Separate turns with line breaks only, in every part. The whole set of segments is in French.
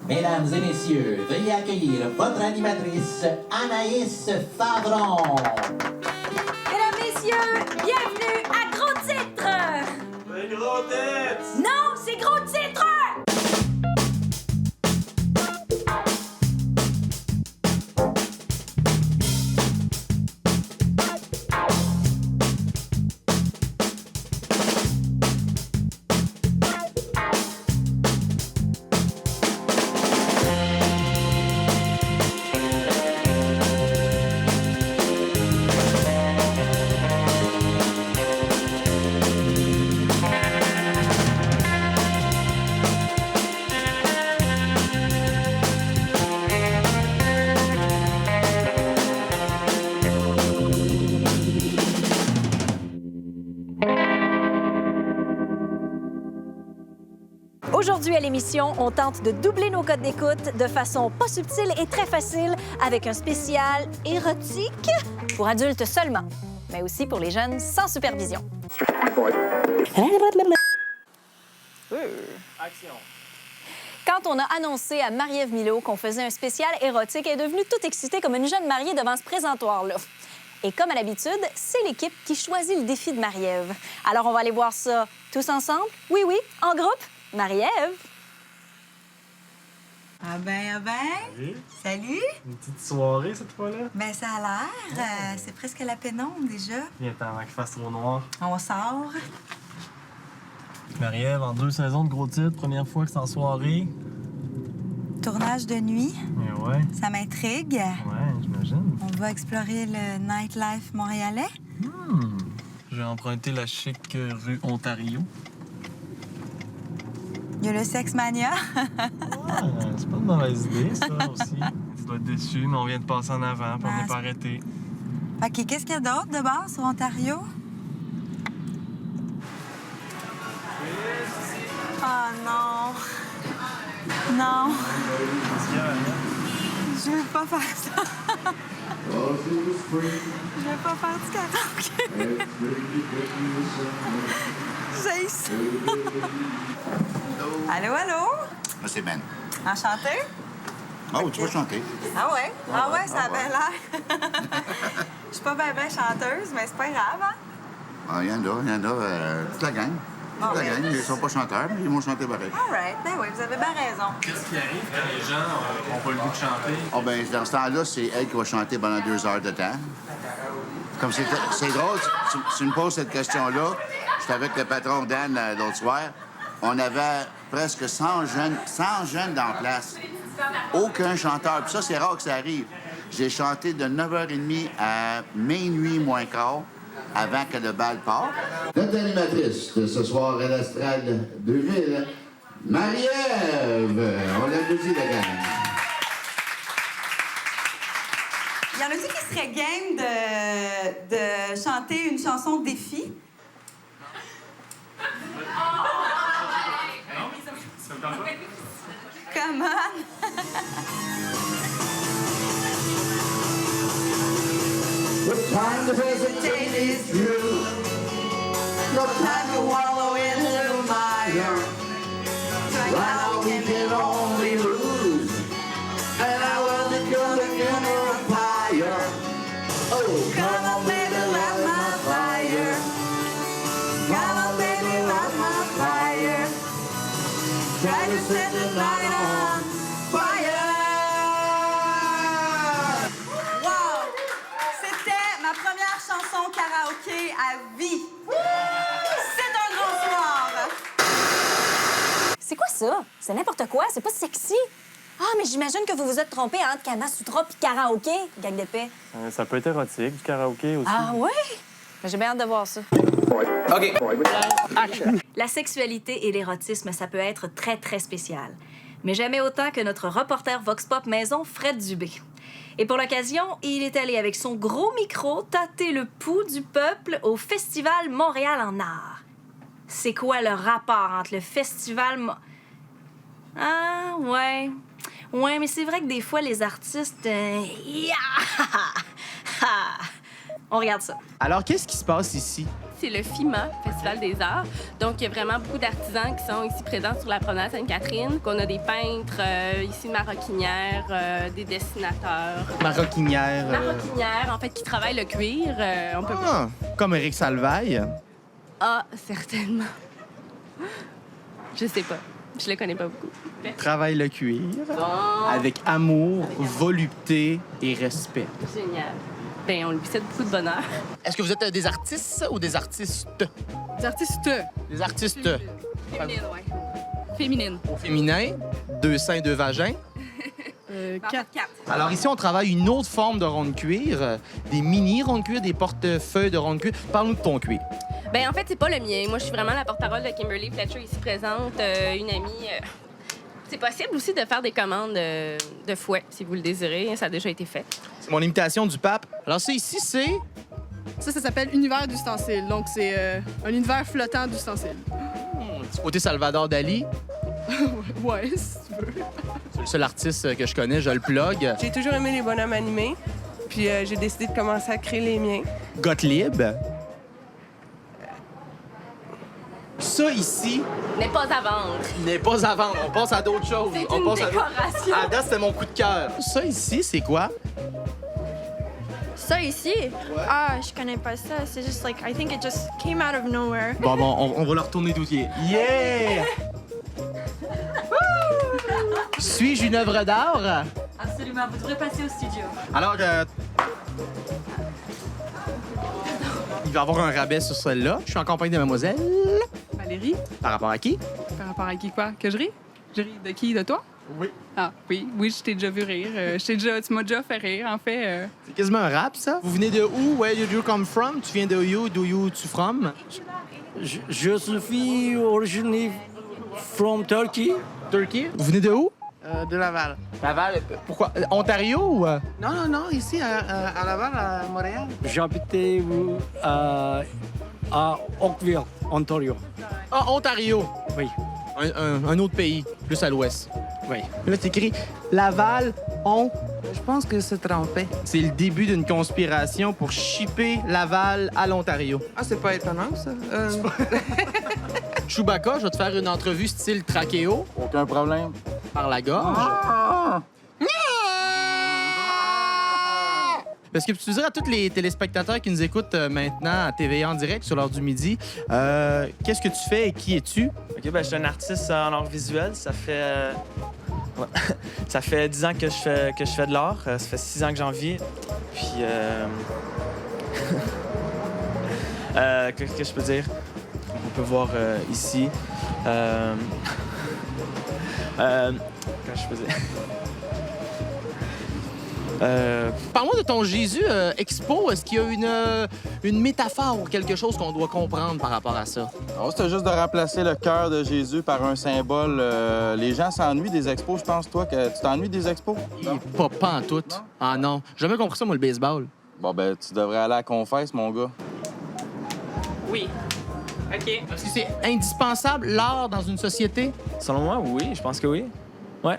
Mesdames et messieurs, veuillez accueillir votre animatrice, Anaïs Favron.
Mesdames, messieurs, bienvenue à Gros Titre!
Un gros titre!
Non, c'est Gros Titre! Aujourd'hui à l'émission, on tente de doubler nos codes d'écoute de façon pas subtile et très facile avec un spécial érotique pour adultes seulement, mais aussi pour les jeunes sans supervision.
Action!
Quand on a annoncé à Marie-Ève Milot qu'on faisait un spécial érotique, elle est devenue toute excitée comme une jeune mariée devant ce présentoir-là. Et comme à l'habitude, c'est l'équipe qui choisit le défi de Marie-Ève. Alors on va aller voir ça tous ensemble? Oui, en groupe. Marie-Ève.
Ah ben.
Salut.
Salut.
Une petite soirée cette fois-là?
Ben ça a l'air. C'est presque la pénombre déjà.
Viens temps avant qu'il fasse trop noir.
On sort.
Marie-Ève, en 2 saisons de gros titres, première fois que c'est en soirée.
Tournage de nuit.
Mais ouais,
Ça m'intrigue.
ouais, j'imagine.
On va explorer le nightlife montréalais.
J'ai emprunté la chic rue Ontario.
Il y a le Sex Mania.
Ah, c'est pas une mauvaise idée, ça aussi. Tu dois être déçu, mais on vient de passer en avant, puis on
Ah,
n'est pas arrêté.
OK, qu'est-ce qu'il y a d'autre de base sur Ontario? Oh non. Non. Je veux pas faire ça. Je veux pas faire du karaoké. J'ai ça. Allô?
Moi, c'est Ben.
Enchanté?
Ah oui, tu vas chanter.
Ah ouais, ça a bien l'air. Je suis pas bien chanteuse, mais c'est pas grave, hein?
Ah, il y en a. Toute la gang.
Bon,
Toute la
ben.
gang. Ils sont pas chanteurs, mais ils vont chanter pareil.
All right. Ben oui, vous avez bien raison.
Qu'est-ce qui arrive quand les gens n'ont pas le goût de chanter?
Ah, ben, dans ce temps-là, c'est elle qui va chanter pendant 2 heures de temps. Comme c'est drôle, tu me poses cette question-là. J'étais avec le patron Dan l'autre soir. On avait presque 100 jeunes dans la place. Aucun chanteur. Puis ça, c'est rare que ça arrive. J'ai chanté de 9h30 à minuit moins quart avant que le bal parte. Notre animatrice de ce soir à l'Astral 2000, Marie-Ève. On l'applaudit, la gang.
Y en a-tu qui serait game de chanter une chanson défi? Come on!
What time to hesitate is through. No time to wallow in the mire. Right now we can only lose. And I was a good funeral pyre. Oh, come on, baby, light my fire. Come on, baby, light my fire. Try to set the night on fire.
Wow! C'était ma première chanson karaoké à vie. C'est un grand soir!
C'est quoi ça? C'est n'importe quoi, c'est pas sexy. Ah, mais j'imagine que vous vous êtes trompé entre Kama Sutra puis karaoké, gang d'épée.
Ça peut être érotique, du karaoké aussi.
Ah ouais? Mais j'ai bien hâte de voir ça.
OK.
La sexualité et l'érotisme, ça peut être très, très spécial. Mais jamais autant que notre reporter Vox Pop maison, Fred Dubé. Et pour l'occasion, il est allé avec son gros micro tâter le pouls du peuple au Festival Montréal en art. C'est quoi le rapport entre le festival... Ah, ouais. Ouais, mais c'est vrai que des fois, les artistes... On regarde ça.
Alors, qu'est-ce qui se passe ici?
C'est le FIMA, Festival des Arts. Donc, il y a vraiment beaucoup d'artisans qui sont ici présents sur la promenade Sainte-Catherine. On a des peintres, ici maroquinières, des dessinateurs.
Maroquinière.
Maroquinières, en fait, qui travaillent le cuir. On peut...
Ah, comme Éric Salvaille.
Ah, certainement. Je sais pas. Je le connais pas beaucoup.
Travaille le cuir. Avec amour, volupté et respect.
Génial. Ben, on lui souhaite beaucoup de bonheur.
Est-ce que vous êtes des artistes ou des artistes?
Des artistes.
Des artistes.
Féminine, ouais. Féminine.
Au féminin, 2 seins, 2 vagins.
4.
Alors ici, on travaille une autre forme de rond de cuir, des mini ronds de cuir, des portefeuilles de rond de cuir. Parle-nous de ton cuir.
Ben, en fait, c'est pas le mien. Moi, je suis vraiment la porte-parole de Kimberly Fletcher ici présente, une amie. C'est possible aussi de faire des commandes de fouet, si vous le désirez. Ça a déjà été fait.
C'est mon imitation du pape. Alors ça, ici, c'est...
Ça s'appelle univers d'ustensiles. Donc, c'est un univers flottant d'ustensiles.
Du côté Salvador Dali.
Ouais, si tu veux.
C'est le seul artiste que je connais, je le plug.
J'ai toujours aimé les bonhommes animés, puis j'ai décidé de commencer à créer les miens.
Gottlieb. Ça, ici,
N'est pas à vendre.
n'est pas à vendre. On passe à d'autres choses.
C'est
On
une
passe
décoration.
À date, c'était mon coup de cœur. Ça, ici, c'est quoi?
Ça ici? Ah, je connais pas ça. C'est juste like, I think it just came out of nowhere.
Bon, on va le retourner d'où il est. Yeah! Suis-je une œuvre d'art?
Absolument, vous devrez passer au studio.
Alors, il va y avoir un rabais sur celle-là. Je suis en compagnie de mademoiselle.
Valérie,
Par rapport à qui?
par rapport à qui quoi? Que je ris? Je ris de qui? De toi?
Oui.
Ah, oui. Oui, je t'ai déjà vu rire. Tu m'as déjà fait rire, en fait.
C'est quasiment un rap, ça. Vous venez de où? Where did you come from? Tu viens de où? Do you tu from?
Je suis originaire from Turkey.
Turkey. Vous venez de où?
De Laval.
Laval. Pourquoi? Ontario ou?
Non, ici, à Laval, à Montréal. J'habitais à Oakville, Ontario.
Ah, Ontario.
Oui.
Un autre pays, plus à l'ouest.
Oui.
Là, c'est écrit Laval, on.
Je pense que c'est trompé.
C'est le début d'une conspiration pour shipper Laval à l'Ontario.
Ah, c'est pas étonnant, ça.
Chewbacca, je vais te faire une entrevue style trachéo.
Aucun problème.
Par la gorge. Parce que tu dirais à tous les téléspectateurs qui nous écoutent maintenant à TVA en direct sur l'heure du midi, qu'est-ce que tu fais et qui es-tu?
OK, ben je suis un artiste en art visuel. Ça fait... ça fait 10 ans que je fais de l'art. Ça fait 6 ans que j'en vis. Puis... qu'est-ce que je peux dire? On peut voir ici... Qu'est-ce que je peux dire?
Parle-moi de ton Jésus Expo. Est-ce qu'il y a une métaphore ou quelque chose qu'on doit comprendre par rapport à ça?
Non, c'était juste de remplacer le cœur de Jésus par un symbole. Les gens s'ennuient des expos, je pense. Toi, que tu t'ennuies des expos? Non.
Pas en tout. Non. Ah non. J'ai jamais compris ça, moi, le baseball.
Bon, ben, tu devrais aller à la confesse, mon gars.
Oui. OK.
Est-ce que c'est indispensable, l'art, dans une société?
Selon moi, oui. Je pense que oui. Ouais.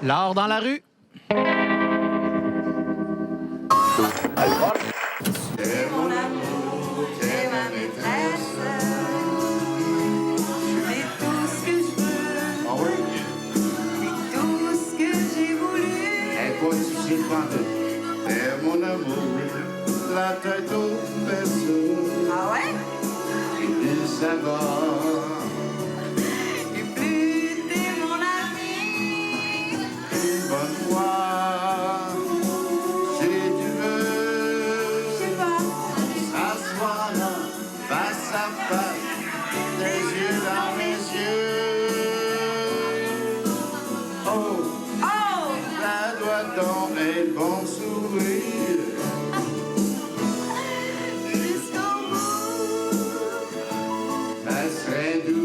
L'art dans la rue.
T'es mon amour, t'es ma maîtresse.
C'est tout ce que je veux.
Ah oui?
C'est tout ce que j'ai voulu.
Et quoi, tu sais pas de... T'es mon amour, la tête au berceau.
Ah ouais?
Il s'en va.
Et plus t'es mon ami.
Une bonne fois, si tu veux.
Je sais pas.
S'asseoir là, face à face, les yeux dans mes yeux. Oh,
Oh!
ça doit donc être bon sourire.
Jusqu'au bout.
Ça serait doux.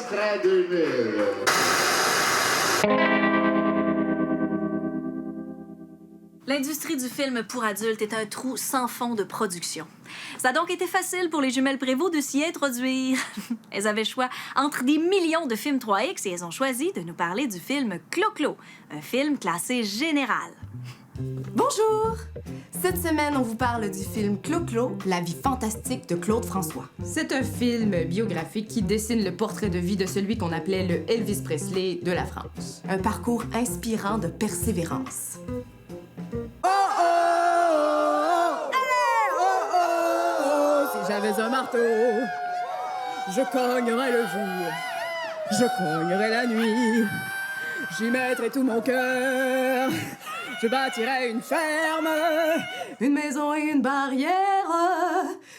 Extrait 2000.
L'industrie du film pour adultes est un trou sans fond de production. Ça a donc été facile pour les jumelles Prévost de s'y introduire. Elles avaient le choix entre des millions de films 3X et elles ont choisi de nous parler du film Clo-Clo, un film classé général.
Bonjour! Cette semaine, on vous parle du film Clo-Clo, la vie fantastique de Claude François. C'est un film biographique qui dessine le portrait de vie de celui qu'on appelait le Elvis Presley de la France. Un parcours inspirant de persévérance.
Si j'avais un marteau, je cognerais le jour, je cognerais la nuit, j'y mettrais tout mon cœur, je bâtirais une ferme,
une maison et une barrière,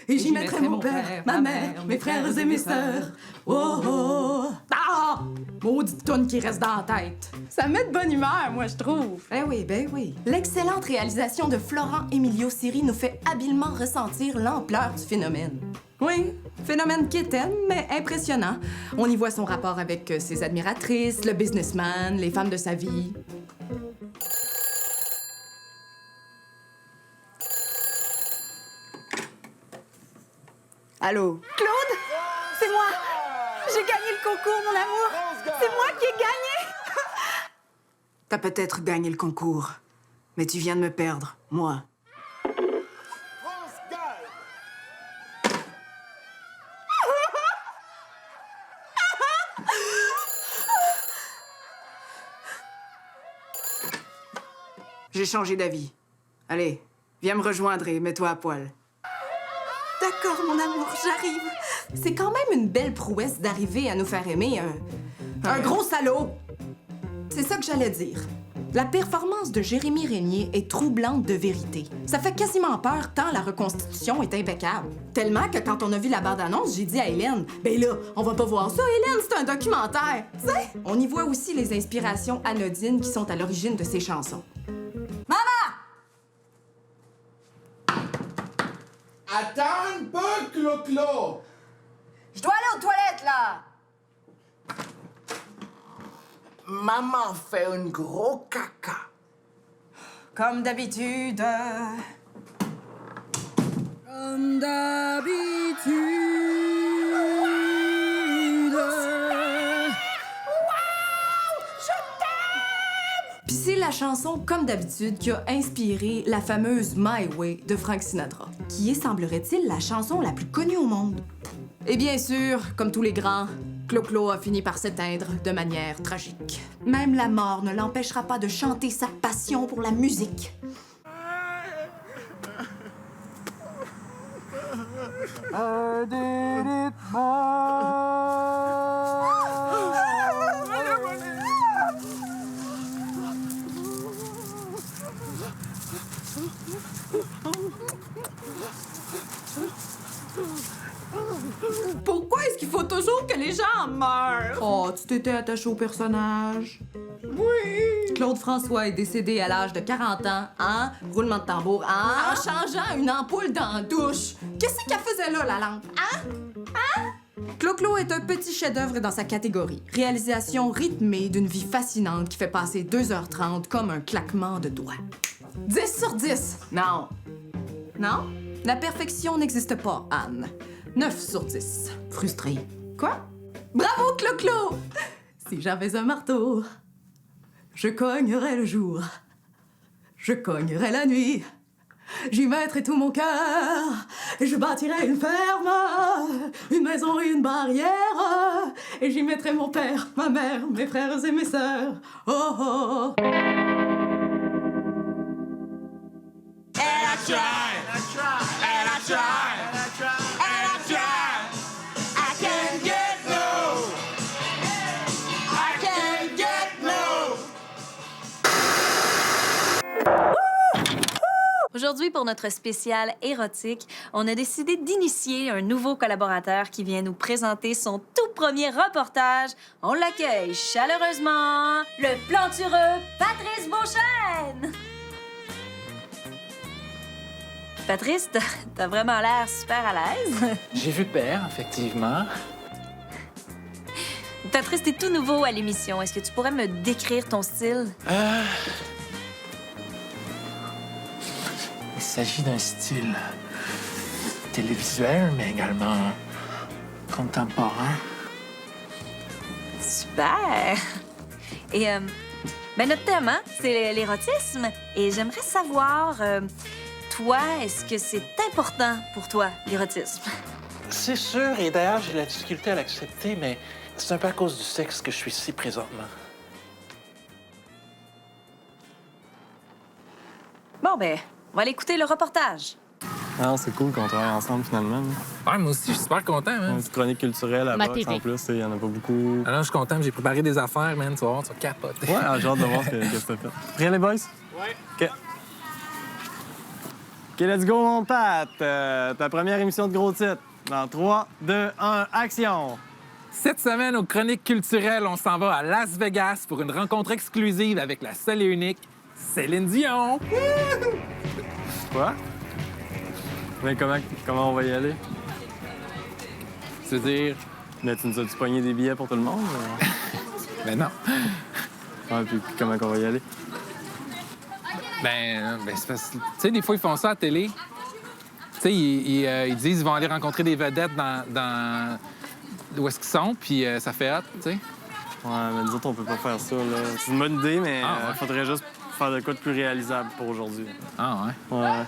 et j'y mettrais mon père, ma mère, mes frères et mes sœurs. Oh oh! Ah! Maudite toune qui reste dans la tête. Ça met de bonne humeur, moi, je trouve. Ben oui. L'excellente réalisation de Florent Emilio Siri nous fait habilement ressentir l'ampleur du phénomène. Oui, phénomène quétaine, mais impressionnant. On y voit son rapport avec ses admiratrices, le businessman, les femmes de sa vie. Allô?
Claude, c'est moi. J'ai gagné le concours, mon amour. C'est moi qui ai gagné.
T'as peut-être gagné le concours, mais tu viens de me perdre, moi. J'ai changé d'avis. Allez, viens me rejoindre et mets-toi à poil. D'accord, mon amour, j'arrive. C'est quand même une belle prouesse d'arriver à nous faire aimer un gros salaud. C'est ça que j'allais dire. La performance de Jérémy Régnier est troublante de vérité. Ça fait quasiment peur tant la reconstitution est impeccable. Tellement que quand on a vu la bande-annonce, j'ai dit à Hélène, ben là, on va pas voir ça, Hélène, c'est un documentaire. Tu sais, on y voit aussi les inspirations anodines qui sont à l'origine de ces chansons.
Maman!
Attends un peu, Clo-Clo!
Je dois aller aux toilettes, là.
Maman fait un gros caca.
Comme d'habitude.
comme d'habitude.
Puis c'est la chanson Comme d'habitude qui a inspiré la fameuse My Way de Frank Sinatra, qui est, semblerait-il, la chanson la plus connue au monde. Et bien sûr, comme tous les grands, Clo-Clo a fini par s'éteindre de manière tragique. Même la mort ne l'empêchera pas de chanter sa passion pour la musique.
I did it
Pourquoi est-ce qu'il faut toujours que les gens meurent? Oh, tu t'étais attaché au personnage? Oui! Claude François est décédé à l'âge de 40 ans, hein? Roulement de tambour, hein? En changeant une ampoule dans la douche. Qu'est-ce qu'elle faisait là, la lampe? Hein? Hein? Clo-Clo est un petit chef-d'œuvre dans sa catégorie. Réalisation rythmée d'une vie fascinante qui fait passer 2h30 comme un claquement de doigts. 10 sur 10! Non. Non? La perfection n'existe pas, Anne. 9 sur 10. Frustré. Quoi? Bravo, Clo-Clo! Si j'avais un marteau, je cognerais le jour, je cognerais la nuit, j'y mettrais tout mon cœur, et je bâtirais une ferme, une maison et une barrière, et j'y mettrais mon père, ma mère, mes frères et mes sœurs. Oh oh!
And I tried, and I tried, and I tried, and I tried, and I tried. I can't get no. I can't get no.
Aujourd'hui, pour notre spécial érotique, on a décidé d'initier un nouveau collaborateur qui vient nous présenter son tout premier reportage. On l'accueille chaleureusement, le plantureux Patrice Beauchesne! Patrice, t'as vraiment l'air super à l'aise.
J'ai vu père, effectivement.
Patrice, t'es tout nouveau à l'émission. Est-ce que tu pourrais me décrire ton style?
Il s'agit d'un style télévisuel, mais également contemporain.
Super! Et, notre thème, hein, c'est l'érotisme. Et j'aimerais savoir, toi, est-ce que c'est important pour toi, l'érotisme?
C'est sûr, et d'ailleurs, j'ai de la difficulté à l'accepter, mais c'est un peu à cause du sexe que je suis ici présentement.
Bon, ben, on va aller écouter le reportage.
Non, c'est cool qu'on travaille ensemble, finalement.
Ouais, moi aussi, je suis super content, man.
Une petite chronique culturelle à Vox, en plus, il y en a pas beaucoup.
Alors, je suis content, j'ai préparé des affaires, man. Tu vas voir, tu vas capoter.
Ouais, j'ai hâte de voir ce que t'as fait. Prêt, les boys?
Ouais.
OK. OK, let's go, mon Pat. Ta première émission de gros titres. Dans 3, 2, 1, action!
Cette semaine, aux Chroniques culturelles, on s'en va à Las Vegas pour une rencontre exclusive avec la seule et unique Céline Dion.
Quoi? Mais comment on va y aller?
C'est-à-dire?
Mais tu nous as-tu pogné des billets pour tout le monde?
Ben non.
Ouais, puis comment qu'on va y aller?
Ben c'est parce que, tu sais, des fois, ils font ça à la télé. Tu sais, ils disent qu'ils vont aller rencontrer des vedettes dans où est-ce qu'ils sont, puis ça fait hâte, tu sais.
Ouais, mais nous autres, on peut pas faire ça, là. C'est une bonne idée, mais faudrait juste faire de quoi de plus réalisable pour aujourd'hui.
Ah ouais?
Ouais.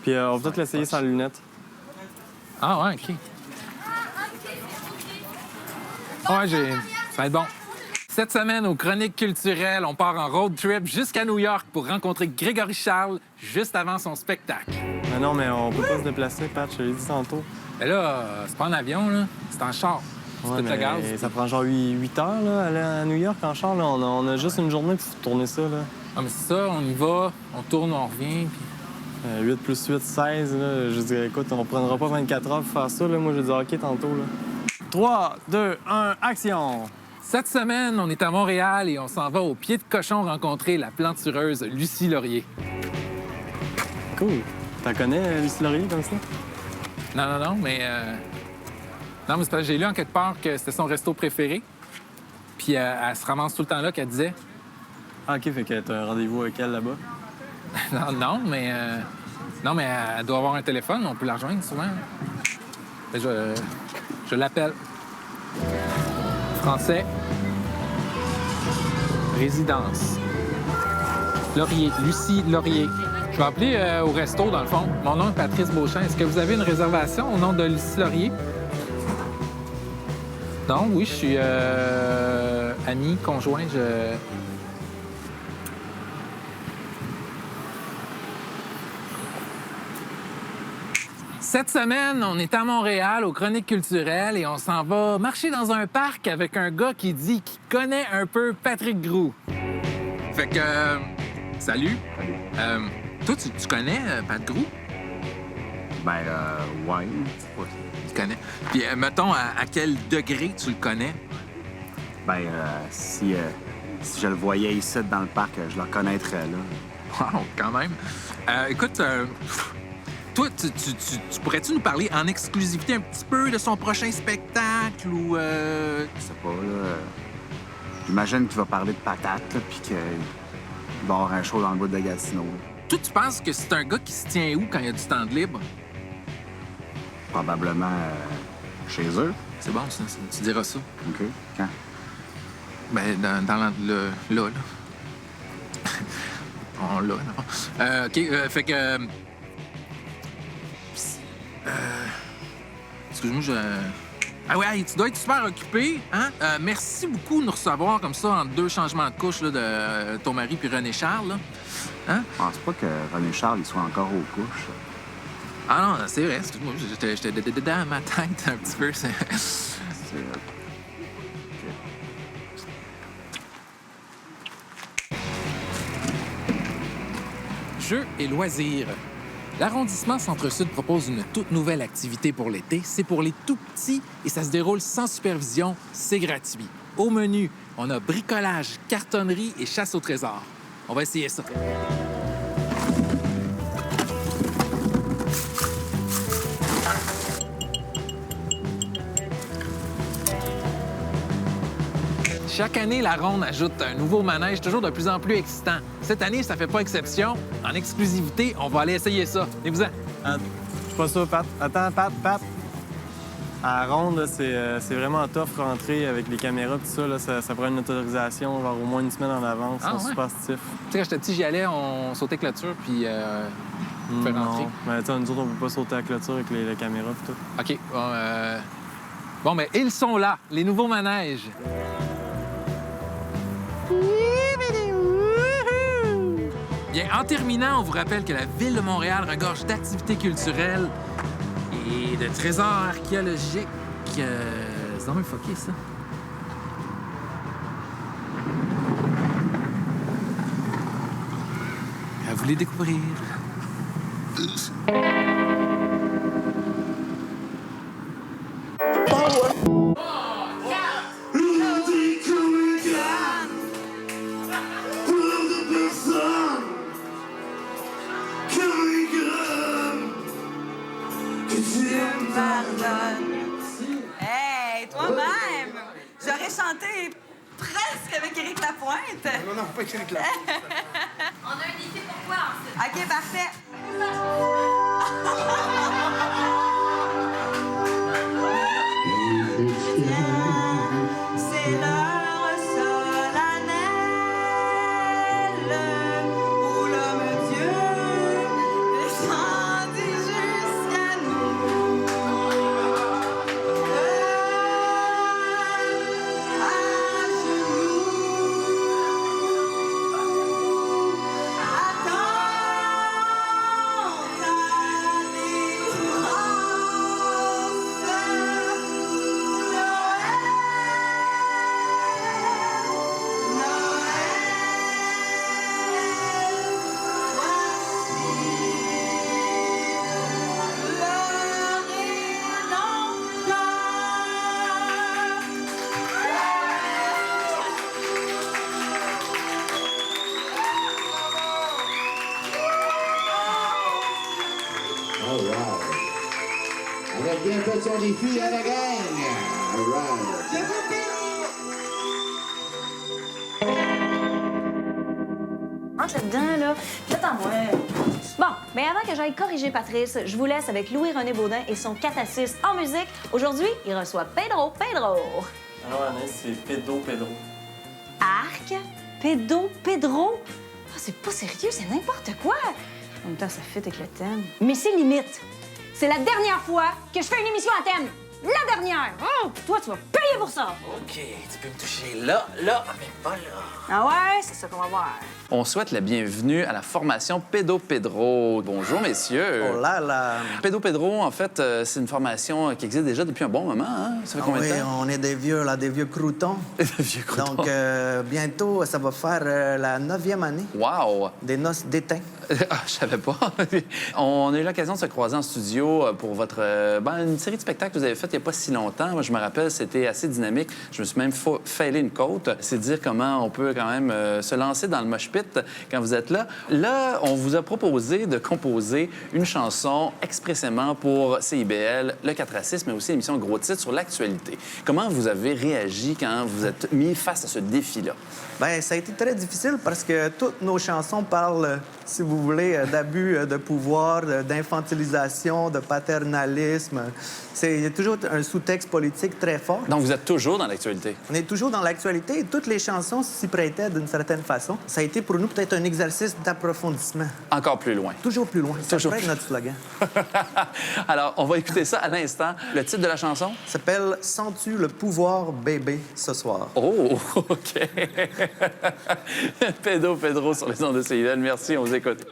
Puis on va peut-être l'essayer sans lunettes.
Ah ouais, OK. Ouais, ça va être bon. Cette semaine, aux Chroniques culturelles, on part en road trip jusqu'à New York pour rencontrer Grégory Charles juste avant son spectacle.
Mais non, mais on peut pas se déplacer, Pat, je te l'ai dit tantôt.
Mais là, c'est pas en avion, là. C'est en char.
Ouais, mais ça prend genre 8 heures, là, aller à New York en char. Là. On a juste une journée pour tourner ça, là.
Ah, mais c'est ça, on y va, on tourne, on revient, puis...
8 plus 8, 16, là. Je dis, écoute, on prendra pas 24 heures pour faire ça, là. Moi, je dis, OK, tantôt, là. 3, 2, 1, action!
Cette semaine, on est à Montréal et on s'en va au Pied de Cochon rencontrer la plantureuse Lucie Laurier.
Cool. T'en connais, Lucie Laurier, comme ça?
Non, mais... Non, mais c'est parce que j'ai lu en quelque part que c'était son resto préféré. Puis elle se ramasse tout le temps là, qu'elle disait.
Ah, OK, fait que t'as un rendez-vous avec elle là-bas?
Non, mais elle doit avoir un téléphone, on peut la rejoindre souvent. Je l'appelle. Français. Résidence. Laurier. Lucie Laurier. Je vais appeler au resto, dans le fond. Mon nom est Patrice Beauchamp. Est-ce que vous avez une réservation au nom de Lucie Laurier? Non, oui, je suis ami, conjoint. Cette semaine, on est à Montréal, aux Chroniques culturelles, et on s'en va marcher dans un parc avec un gars qui dit qu'il connaît un peu Patrick Groux. Fait que... salut. Toi, tu connais Pat Groux?
Ouais.
Tu connais. Puis, mettons, à quel degré tu le connais?
Si je le voyais ici dans le parc, je le reconnaîtrais, là.
Wow, quand même. Écoute, toi, tu pourrais-tu nous parler en exclusivité un petit peu de son prochain spectacle ou...
Je sais pas, là. J'imagine qu'il va parler de patates, là, puis qu'il va avoir un show dans le bout de Gatineau.
Toi, tu penses que c'est un gars qui se tient où quand il y a du temps de libre?
Probablement chez eux.
C'est bon, ça. Tu diras ça.
OK. Quand?
Ben, dans là. On l'a, non? OK, fait que... excuse-moi, Ah ouais, tu dois être super occupé, hein? Merci beaucoup de nous recevoir comme ça en 2 changements de couches là, de ton mari puis René Charles, là. Hein?
Je pense pas que René Charles il soit encore aux couches.
Ah non, c'est vrai. Excuse-moi, j'étais dedans ma tête un petit peu. Jeux et loisirs. L'arrondissement Centre-Sud propose une toute nouvelle activité pour l'été. C'est pour les tout-petits et ça se déroule sans supervision. C'est gratuit. Au menu, on a bricolage, cartonnerie et chasse au trésor. On va essayer ça. Chaque année, la Ronde ajoute un nouveau manège toujours de plus en plus excitant. Cette année, ça fait pas exception. En exclusivité, on va aller essayer ça. Venez-vous-en.
Je suis pas sûr, Pat. Attends, Pat. À la ronde, là, c'est vraiment tough rentrer avec les caméras tout ça, là. Ça prend une autorisation, genre au moins une semaine en avance. Ils sont super stiffs.
Tu sais, quand j'étais petit, j'y allais, on sautait clôture, puis on fait rentrer.
Non. Mais tu sais, nous autres, on peut pas sauter à la clôture avec les caméras et tout.
OK. Bon, mais ils sont là, les nouveaux manèges. Bien, en terminant, on vous rappelle que la Ville de Montréal regorge d'activités culturelles et de trésors archéologiques. C'est vraiment fucké, ça. À vous les découvrir.
Hey, toi-même! J'aurais chanté presque avec Éric Lapointe.
Non, pas Éric Lapointe.
On a un défi pour toi ensuite. OK, parfait. C'est l'heure solennelle où l'homme-dieu descendit jusqu'à nous. À
All right. Elle a bien fait son défi à la gang. All right.
Entre là-dedans, là. Attends-moi. Bon, mais avant que j'aille corriger Patrice, je vous laisse avec Louis-René Baudin et son 4-6 en musique. Aujourd'hui, il reçoit Pedro.
Ah ouais, c'est Pedro.
Arc? Pedro? Ah, c'est pas sérieux, c'est n'importe quoi. En même temps, ça fit avec le thème. Mais c'est limite. C'est la dernière fois que je fais une émission à thème. La dernière. Oh, toi, tu vas payer pour ça.
OK, tu peux me toucher là, mais pas là.
Ah ouais, c'est ça qu'on va voir.
On souhaite la bienvenue à la formation Pedro. Bonjour, messieurs.
Oh là là.
Pedro, en fait, c'est une formation qui existe déjà depuis un bon moment, hein? Ça fait combien de temps?
On est des vieux croutons.
Des vieux croutons.
Donc, bientôt, ça va faire la 9e année.
Wow!
Des noces d'étain.
Ah, je savais pas. On a eu l'occasion de se croiser en studio pour votre... une série de spectacles que vous avez fait il n'y a pas si longtemps. Moi, je me rappelle, c'était assez dynamique. Je me suis même failé une côte. C'est dire comment on peut quand même se lancer dans le mosh pit quand vous êtes là. Là, on vous a proposé de composer une chanson expressément pour CIBL, le 4-6, mais aussi l'émission Gros Titres sur l'actualité. Comment vous avez réagi quand vous êtes mis face à ce défi-là?
Bien, ça a été très difficile parce que toutes nos chansons parlent, si vous voulez, d'abus de pouvoir, d'infantilisation, de paternalisme. Il y a toujours un sous-texte politique très fort.
Donc, vous êtes toujours dans l'actualité?
On est toujours dans l'actualité et toutes les chansons s'y prêtaient d'une certaine façon. Ça a été pour nous peut-être un exercice d'approfondissement.
Encore plus loin.
Toujours plus loin. Ça pourrait être notre slogan.
Alors, on va écouter ça à l'instant. Le titre de la chanson?
S'appelle « Sens-tu le pouvoir bébé ce soir ».
Oh, OK. Pedro sur les ondes de CIBL. Merci, on vous écoute.